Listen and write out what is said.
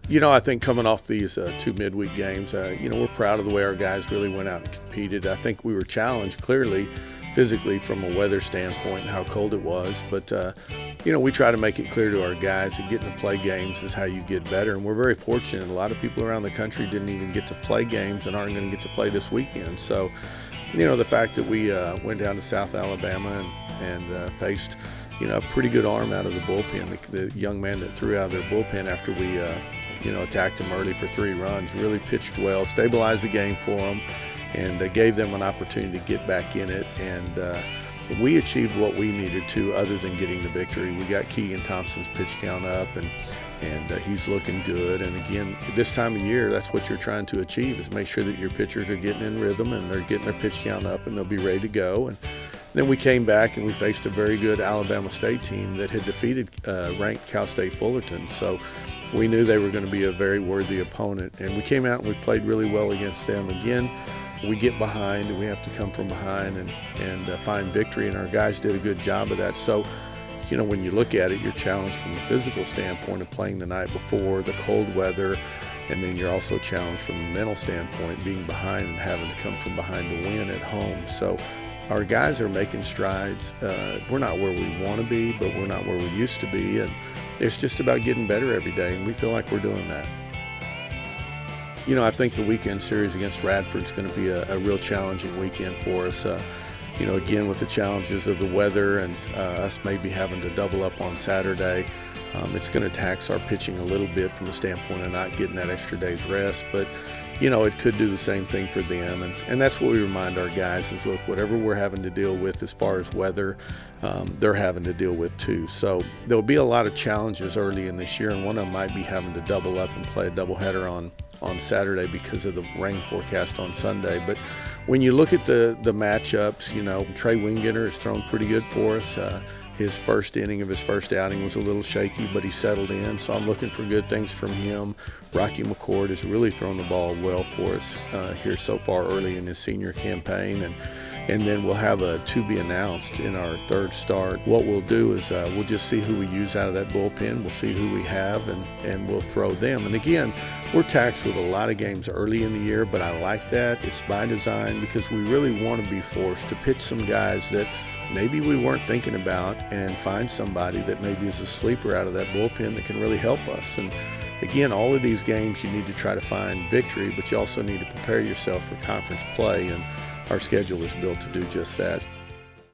I think coming off these two midweek games, we're proud of the way our guys really went out and competed. I think we were challenged clearly physically from a weather standpoint and how cold it was. But, we try to make it clear to our guys that getting to play games is how you get better. And we're very fortunate. A lot of people around the country didn't even get to play games and aren't going to get to play this weekend. So, the fact that we went down to South Alabama and faced, a pretty good arm out of the bullpen, the young man that threw out of their bullpen after we attacked him early for 3 runs, really pitched well, stabilized the game for them, and gave them an opportunity to get back in it. And we achieved what we needed to other than getting the victory. We got Keegan Thompson's pitch count up, and he's looking good. And again, this time of year, that's what you're trying to achieve, is make sure that your pitchers are getting in rhythm and they're getting their pitch count up and they'll be ready to go. And then we came back and we faced a very good Alabama State team that had defeated ranked Cal State Fullerton. So we knew they were going to be a very worthy opponent. And we came out and we played really well against them. Again, we get behind and we have to come from behind and find victory. And our guys did a good job of that. So, when you look at it, you're challenged from a physical standpoint of playing the night before, the cold weather, and then you're also challenged from a mental standpoint, being behind and having to come from behind to win at home. So our guys are making strides. We're not where we want to be, but we're not where we used to be. And it's just about getting better every day, and we feel like we're doing that. I think the weekend series against Radford is going to be a real challenging weekend for us. Again, with the challenges of the weather and us maybe having to double up on Saturday, it's going to tax our pitching a little bit from the standpoint of not getting that extra day's rest. But, it could do the same thing for them. And that's what we remind our guys is, look, whatever we're having to deal with as far as weather, they're having to deal with too. So there'll be a lot of challenges early in this year, and one of them might be having to double up and play a doubleheader on Saturday because of the rain forecast on Sunday. But when you look at the matchups, Trey Wingeter has thrown pretty good for us. His first inning of his first outing was a little shaky, but he settled in, so I'm looking for good things from him. Rocky McCord has really thrown the ball well for us here so far early in his senior campaign, and then we'll have a to be announced in our third start. What we'll do is we'll just see who we use out of that bullpen. We'll see who we have, and we'll throw them. And again, we're taxed with a lot of games early in the year, but I like that. It's by design because we really want to be forced to pitch some guys that maybe we weren't thinking about and find somebody that maybe is a sleeper out of that bullpen that can really help us. And again, all of these games you need to try to find victory, but you also need to prepare yourself for conference play, and our schedule is built to do just that.